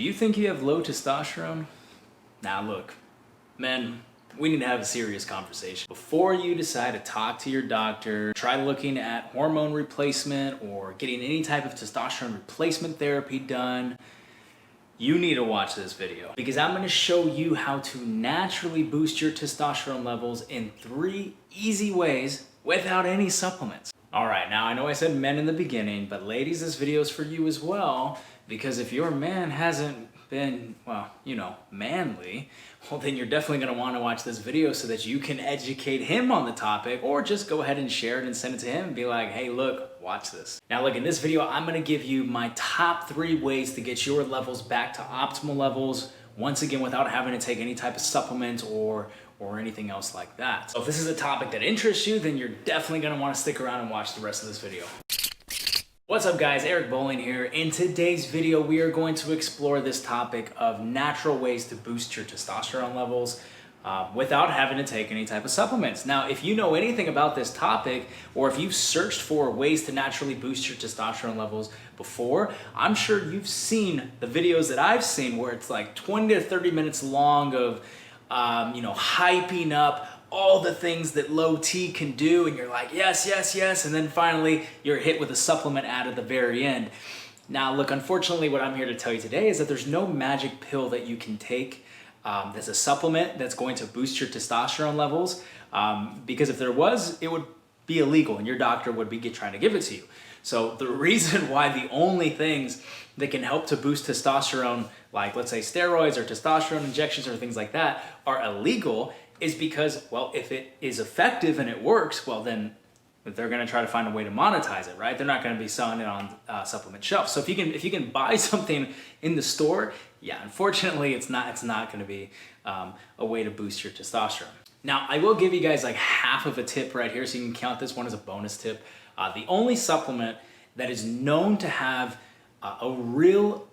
Do you think you have low testosterone? Now look, men, we need to have a serious conversation. Before you decide to talk to your doctor, try looking at hormone replacement or getting any type of testosterone replacement therapy done, you need to watch this video because I'm going to show you how to naturally boost your testosterone levels in 3 easy ways without any supplements. All right, now I know I said men in the beginning, but ladies, this video is for you as well, because if your man hasn't been, well, you know, manly, well, then you're definitely going to want to watch this video so that you can educate him on the topic, or just go ahead and share it and send it to him and be like, hey, look, watch this. Now look, in this video, I'm going to give you my top 3 ways to get your levels back to optimal levels, once again, without having to take any type of supplement or anything else like that. So if this is a topic that interests you, then you're definitely going to want to stick around and watch the rest of this video. What's up guys, Eric Bowling here. In today's video, we are going to explore this topic of natural ways to boost your testosterone levels without having to take any type of supplements. Now, if you know anything about this topic, or if you've searched for ways to naturally boost your testosterone levels before, I'm sure you've seen the videos that I've seen where it's like 20 to 30 minutes long of hyping up all the things that low T can do, and you're like, yes, yes, yes, and then finally you're hit with a supplement ad at the very end. Now look, unfortunately, what I'm here to tell you today is that there's no magic pill that you can take that's a supplement that's going to boost your testosterone levels, because if there was, it would be illegal and your doctor would be trying to give it to you. So the reason why the only things that can help to boost testosterone, like let's say steroids or testosterone injections or things like that, are illegal is because, well, if it is effective and it works, well then they're going to try to find a way to monetize it, right? They're not going to be selling it on supplement shelves. So if you can buy something in the store, yeah, unfortunately it's not going to be a way to boost your testosterone. Now I will give you guys like half of a tip right here, so you can count this one as a bonus tip. The only supplement that is known to have a real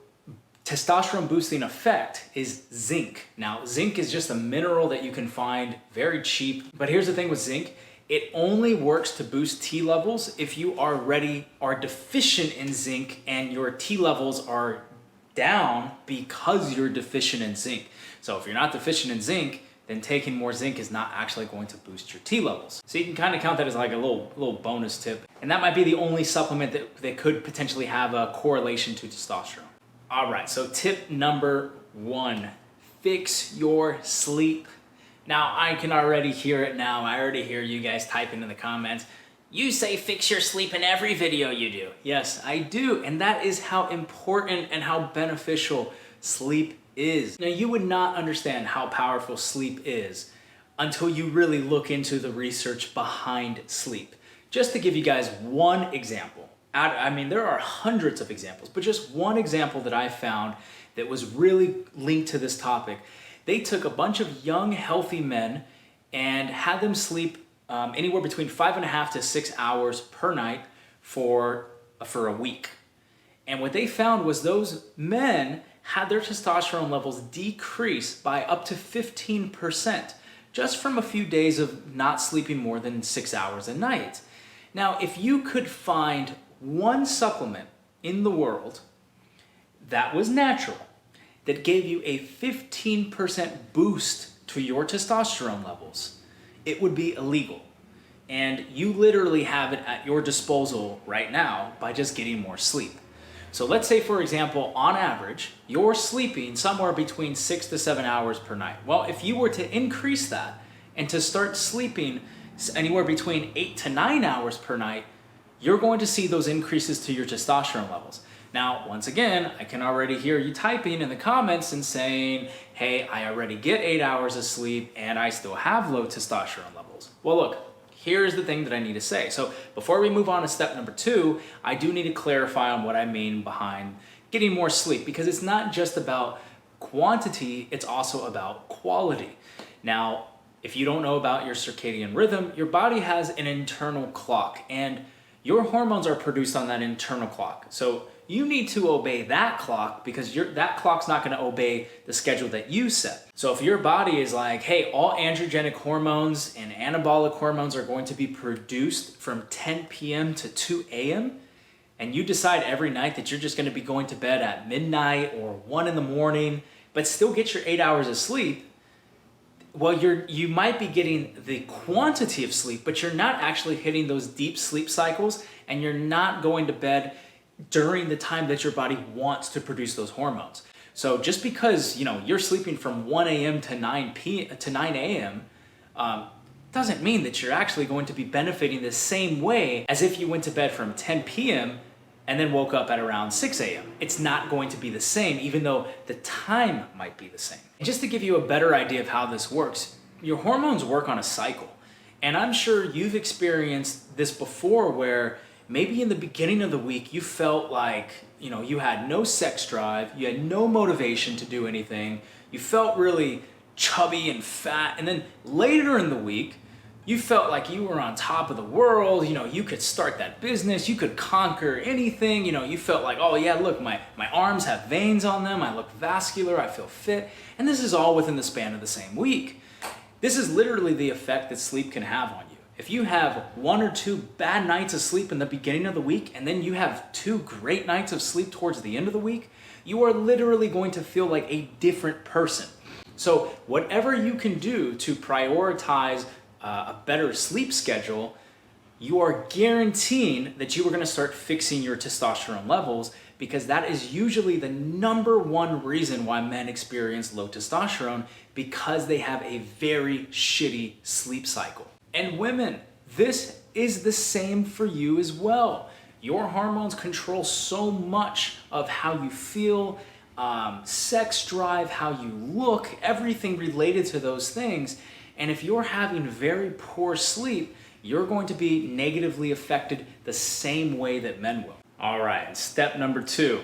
testosterone boosting effect is zinc. Now, zinc is just a mineral that you can find very cheap, but here's the thing with zinc, it only works to boost T levels if you are deficient in zinc and your T levels are down because you're deficient in zinc. So if you're not deficient in zinc, then taking more zinc is not actually going to boost your T levels. So you can kind of count that as like a little bonus tip. And that might be the only supplement that could potentially have a correlation to testosterone. All right, so tip number 1, fix your sleep. Now, I can already hear it now. I already hear you guys typing in the comments. You say fix your sleep in every video you do. Yes, I do. And that is how important and how beneficial sleep is. Now, you would not understand how powerful sleep is until you really look into the research behind sleep. Just to give you guys one example. I mean, there are hundreds of examples, but just one example that I found that was really linked to this topic. They took a bunch of young, healthy men and had them sleep anywhere between 5.5 to 6 hours per night for a week. And what they found was those men had their testosterone levels decrease by up to 15% just from a few days of not sleeping more than 6 hours a night. Now, if you could find one supplement in the world that was natural, that gave you a 15% boost to your testosterone levels, it would be illegal. And you literally have it at your disposal right now by just getting more sleep. So let's say, for example, on average, you're sleeping somewhere between 6 to 7 hours per night. Well, if you were to increase that and to start sleeping anywhere between 8 to 9 hours per night, you're going to see those increases to your testosterone levels. Now, once again, I can already hear you typing in the comments and saying, hey, I already get 8 hours of sleep and I still have low testosterone levels. Well, look, here's the thing that I need to say. So before we move on to step number 2, I do need to clarify on what I mean behind getting more sleep, because it's not just about quantity, it's also about quality. Now, if you don't know about your circadian rhythm, your body has an internal clock, and your hormones are produced on that internal clock. So you need to obey that clock, because that clock's not going to obey the schedule that you set. So if your body is like, hey, all androgenic hormones and anabolic hormones are going to be produced from 10 p.m. to 2 a.m., and you decide every night that you're just going to be going to bed at midnight or 1 in the morning, but still get your 8 hours of sleep, well, you might be getting the quantity of sleep, but you're not actually hitting those deep sleep cycles, and you're not going to bed during the time that your body wants to produce those hormones. So just because you're sleeping from 1 a.m. to 9 a.m. Doesn't mean that you're actually going to be benefiting the same way as if you went to bed from 10 p.m. and then woke up at around 6 a.m. It's not going to be the same, even though the time might be the same. And just to give you a better idea of how this works, your hormones work on a cycle. And I'm sure you've experienced this before, where maybe in the beginning of the week you felt like you had no sex drive, you had no motivation to do anything, you felt really chubby and fat, and then later in the week you felt like you were on top of the world, you could start that business, you could conquer anything, you felt like, oh yeah, look, my arms have veins on them, I look vascular, I feel fit, and this is all within the span of the same week. This is literally the effect that sleep can have on you. If you have 1 or 2 bad nights of sleep in the beginning of the week, and then you have 2 great nights of sleep towards the end of the week, you are literally going to feel like a different person. So whatever you can do to prioritize a better sleep schedule, you are guaranteeing that you are going to start fixing your testosterone levels, because that is usually the #1 reason why men experience low testosterone, because they have a very shitty sleep cycle. And women, this is the same for you as well. Your hormones control so much of how you feel, sex drive, how you look, everything related to those things. And if you're having very poor sleep, you're going to be negatively affected the same way that men will. All right, step number 2.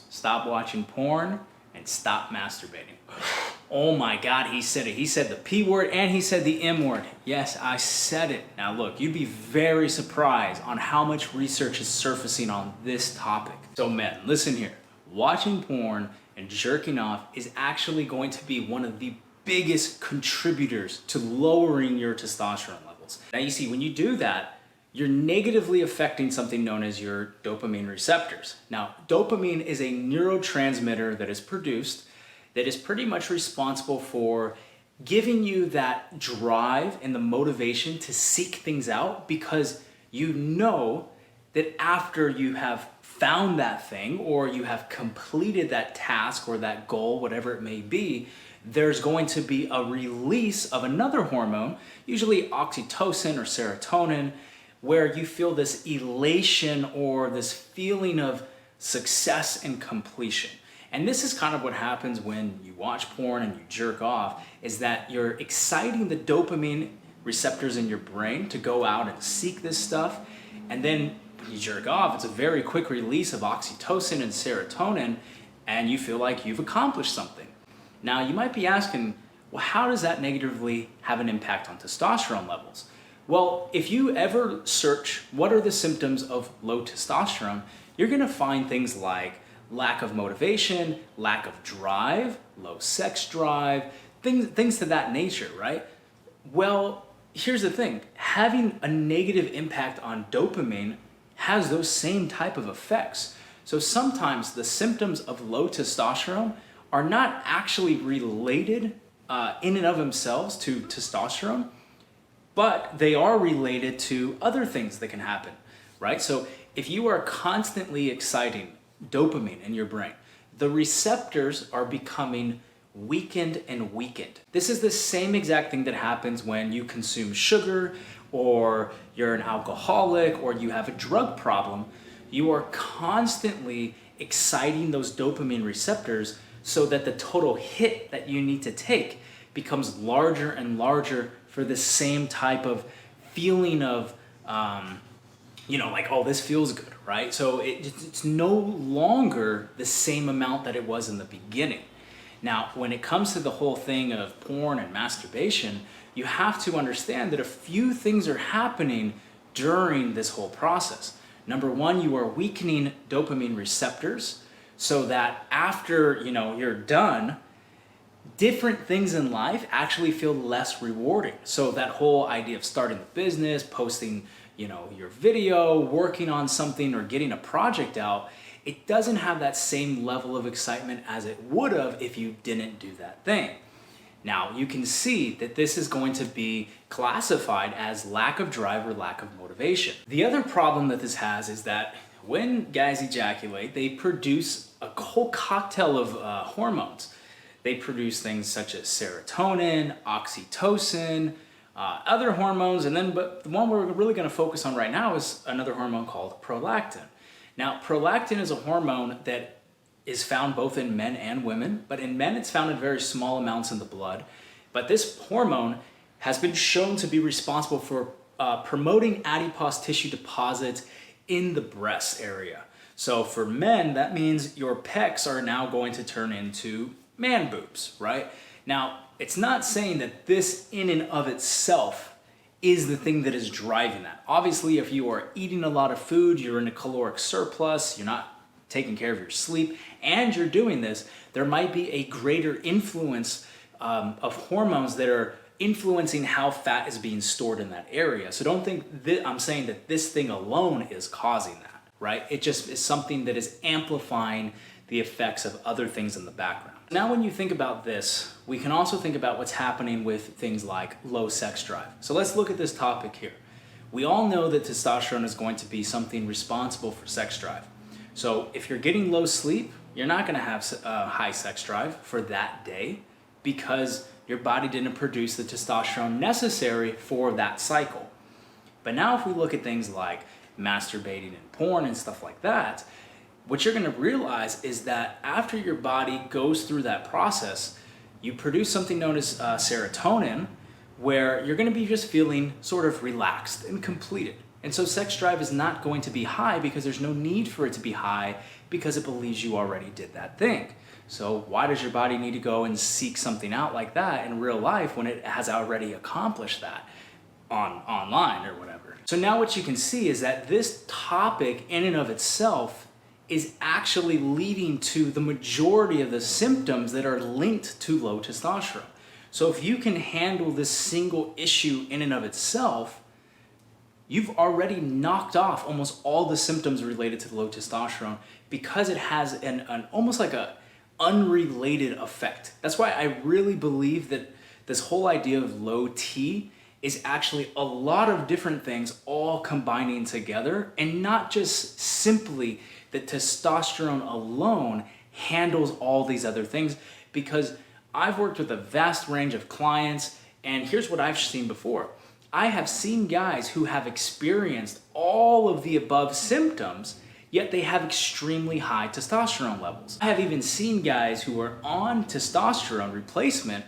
Stop watching porn and stop masturbating. Oh my God, he said it. He said the P word and he said the M word. Yes, I said it. Now look, you'd be very surprised on how much research is surfacing on this topic. So men, listen here. Watching porn and jerking off is actually going to be one of the biggest contributors to lowering your testosterone levels. Now you see, when you do that, you're negatively affecting something known as your dopamine receptors. Now, dopamine is a neurotransmitter that is produced that is pretty much responsible for giving you that drive and the motivation to seek things out, because you know that after you have found that thing or you have completed that task or that goal, whatever it may be, there's going to be a release of another hormone, usually oxytocin or serotonin, where you feel this elation or this feeling of success and completion. And this is kind of what happens when you watch porn and you jerk off, is that you're exciting the dopamine receptors in your brain to go out and seek this stuff. And then when you jerk off, it's a very quick release of oxytocin and serotonin, and you feel like you've accomplished something. Now, you might be asking, well, how does that negatively have an impact on testosterone levels? Well, if you ever search what are the symptoms of low testosterone, you're gonna find things like lack of motivation, lack of drive, low sex drive, things to that nature, right? Well, here's the thing. Having a negative impact on dopamine has those same type of effects. So sometimes the symptoms of low testosterone are not actually related in and of themselves to testosterone, but they are related to other things that can happen, right? So if you are constantly exciting dopamine in your brain, the receptors are becoming weakened and weakened. This is the same exact thing that happens when you consume sugar, or you're an alcoholic, or you have a drug problem. You are constantly exciting those dopamine receptors so that the total hit that you need to take becomes larger and larger for the same type of feeling of, like, oh, this feels good, right? So it's no longer the same amount that it was in the beginning. Now, when it comes to the whole thing of porn and masturbation, you have to understand that a few things are happening during this whole process. Number one, you are weakening dopamine receptors so that after, you're done, different things in life actually feel less rewarding. So that whole idea of starting the business, posting, your video, working on something or getting a project out, it doesn't have that same level of excitement as it would have if you didn't do that thing. Now, you can see that this is going to be classified as lack of drive or lack of motivation. The other problem that this has is that when guys ejaculate, they produce a whole cocktail of hormones. They produce things such as serotonin, oxytocin, other hormones, but the one we're really going to focus on right now is another hormone called prolactin. Now, prolactin is a hormone that is found both in men and women, but in men it's found in very small amounts in the blood. But this hormone has been shown to be responsible for promoting adipose tissue deposits in the breast area. So for men, that means your pecs are now going to turn into man boobs, right? Now, it's not saying that this in and of itself is the thing that is driving that. Obviously, if you are eating a lot of food, you're in a caloric surplus, you're not taking care of your sleep, and you're doing this, there might be a greater influence of hormones that are influencing how fat is being stored in that area. So don't think I'm saying that this thing alone is causing that, right? It just is something that is amplifying the effects of other things in the background. Now, when you think about this, we can also think about what's happening with things like low sex drive. So let's look at this topic here. We all know that testosterone is going to be something responsible for sex drive. So if you're getting low sleep, you're not going to have high sex drive for that day because your body didn't produce the testosterone necessary for that cycle. But now if we look at things like masturbating and porn and stuff like that, what you're going to realize is that after your body goes through that process, you produce something known as serotonin, where you're going to be just feeling sort of relaxed and completed. And so sex drive is not going to be high because there's no need for it to be high because it believes you already did that thing. So why does your body need to go and seek something out like that in real life when it has already accomplished that online or whatever? So now what you can see is that this topic in and of itself is actually leading to the majority of the symptoms that are linked to low testosterone. So if you can handle this single issue in and of itself, you've already knocked off almost all the symptoms related to low testosterone because it has an almost like a unrelated effect. That's why I really believe that this whole idea of low T is actually a lot of different things all combining together, and not just simply that testosterone alone handles all these other things, because I've worked with a vast range of clients, and here's what I've seen before. I have seen guys who have experienced all of the above symptoms, yet they have extremely high testosterone levels. I have even seen guys who are on testosterone replacement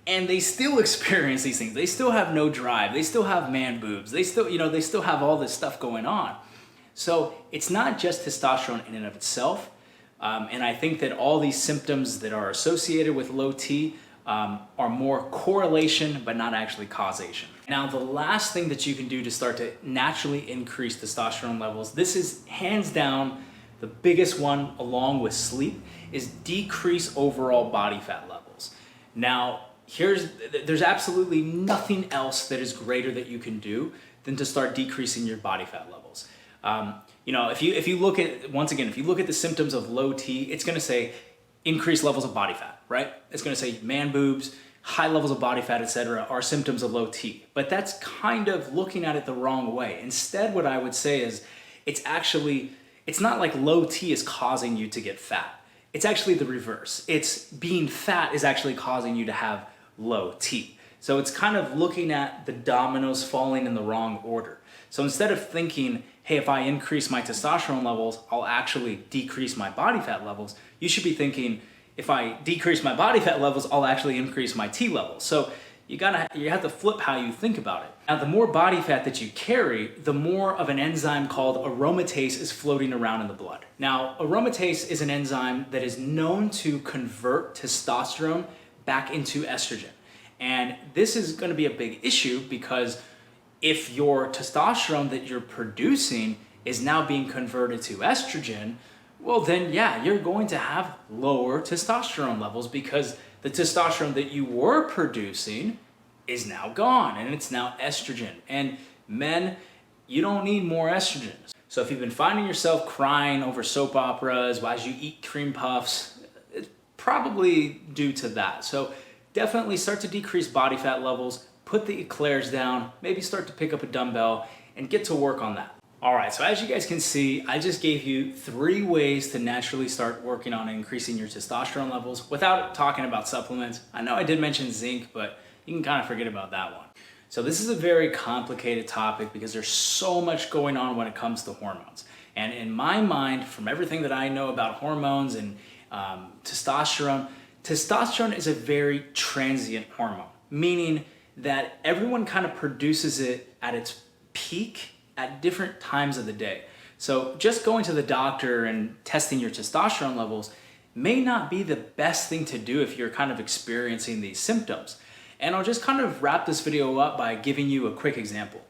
and they still experience these things. They still have no drive. They still have man boobs. They still have all this stuff going on. So it's not just testosterone in and of itself. And I think that all these symptoms that are associated with low T are more correlation, but not actually causation. Now, the last thing that you can do to start to naturally increase testosterone levels, this is hands down the biggest one along with sleep, is decrease overall body fat levels. Now, there's absolutely nothing else that is greater that you can do than to start decreasing your body fat levels. If you look at, once again, if you look at the symptoms of low T, it's going to say increased levels of body fat, right? It's going to say man boobs, high levels of body fat, etc., are symptoms of low T. But that's kind of looking at it the wrong way. Instead, what I would say is it's not like low T is causing you to get fat. It's actually the reverse. It's being fat is actually causing you to have low T. So it's kind of looking at the dominoes falling in the wrong order. So instead of thinking, hey, if I increase my testosterone levels, I'll actually decrease my body fat levels, you should be thinking, if I decrease my body fat levels, I'll actually increase my T levels. So you have to flip how you think about it. Now, the more body fat that you carry, the more of an enzyme called aromatase is floating around in the blood. Now, aromatase is an enzyme that is known to convert testosterone back into estrogen. And this is going to be a big issue because if your testosterone that you're producing is now being converted to estrogen, well then yeah, you're going to have lower testosterone levels because the testosterone that you were producing is now gone and it's now estrogen. And men, you don't need more estrogens. So if you've been finding yourself crying over soap operas as you eat cream puffs, it's probably due to that. So definitely start to decrease body fat levels, put the eclairs down, maybe start to pick up a dumbbell and get to work on that. All right, so as you guys can see, I just gave you 3 ways to naturally start working on increasing your testosterone levels without talking about supplements. I know I did mention zinc, but you can kind of forget about that one. So this is a very complicated topic because there's so much going on when it comes to hormones. And in my mind, from everything that I know about hormones and testosterone is a very transient hormone, meaning that everyone kind of produces it at its peak at different times of the day. So just going to the doctor and testing your testosterone levels may not be the best thing to do if you're kind of experiencing these symptoms. And I'll just kind of wrap this video up by giving you a quick example.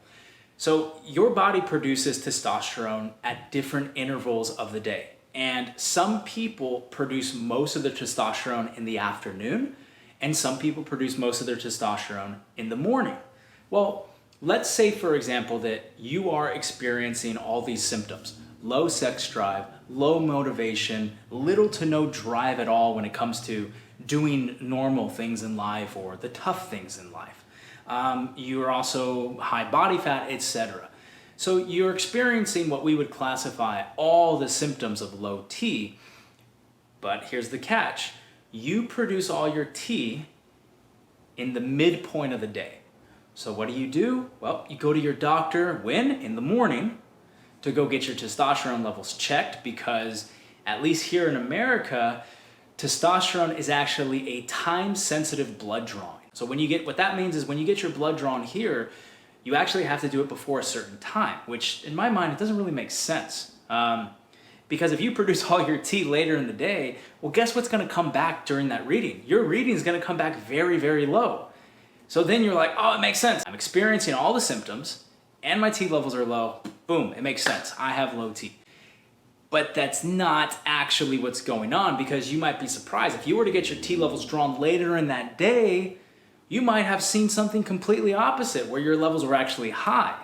So your body produces testosterone at different intervals of the day. And some people produce most of their testosterone in the afternoon, and some people produce most of their testosterone in the morning. Well, let's say, for example, that you are experiencing all these symptoms: low sex drive, low motivation, little to no drive at all when it comes to doing normal things in life or the tough things in life. You are also high body fat, etc. So you're experiencing what we would classify all the symptoms of low T, but here's the catch. You produce all your T in the midpoint of the day. So what do? Well, you go to your doctor, when? In the morning, to go get your testosterone levels checked, because at least here in America, testosterone is actually a time-sensitive blood drawing. So what that means is when you get your blood drawn here, you actually have to do it before a certain time, which in my mind, it doesn't really make sense. Because if you produce all your T later in the day, well, guess what's gonna come back during that reading? Your reading is gonna come back very, very low. So then you're like, oh, it makes sense. I'm experiencing all the symptoms and my T levels are low. Boom, it makes sense. I have low T. But that's not actually what's going on, because you might be surprised. If you were to get your T levels drawn later in that day, you might have seen something completely opposite where your levels were actually high.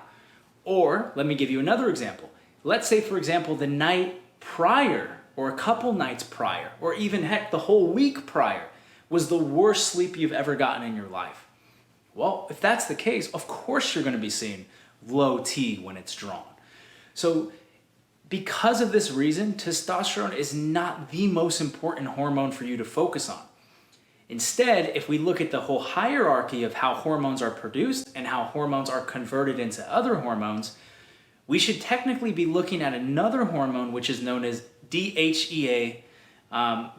Or let me give you another example. Let's say, for example, the night prior or a couple nights prior, or even heck, the whole week prior was the worst sleep you've ever gotten in your life. Well, if that's the case, of course you're going to be seeing low T when it's drawn. So because of this reason, testosterone is not the most important hormone for you to focus on. Instead, if we look at the whole hierarchy of how hormones are produced and how hormones are converted into other hormones, we should technically be looking at another hormone which is known as DHEA,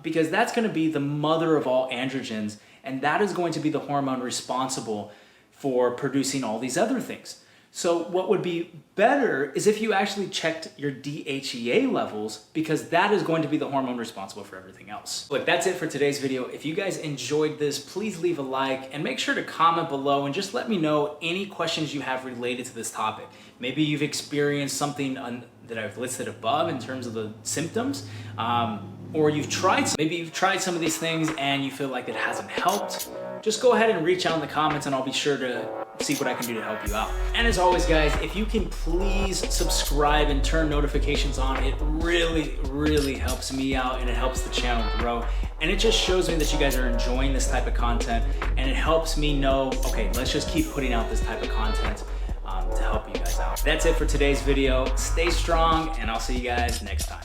because that's going to be the mother of all androgens, and that is going to be the hormone responsible for producing all these other things. So what would be better is if you actually checked your DHEA levels, because that is going to be the hormone responsible for everything else. Look, that's it for today's video. If you guys enjoyed this, please leave a like and make sure to comment below and just let me know any questions you have related to this topic. Maybe you've experienced something that I've listed above in terms of the symptoms, or maybe you've tried some of these things and you feel like it hasn't helped. Just go ahead and reach out in the comments and I'll be sure to see what I can do to help you out. And as always, guys, if you can please subscribe and turn notifications on, it really, really helps me out and it helps the channel grow. And it just shows me that you guys are enjoying this type of content, and it helps me know, okay, let's just keep putting out this type of content to help you guys out. That's it for today's video. Stay strong, and I'll see you guys next time.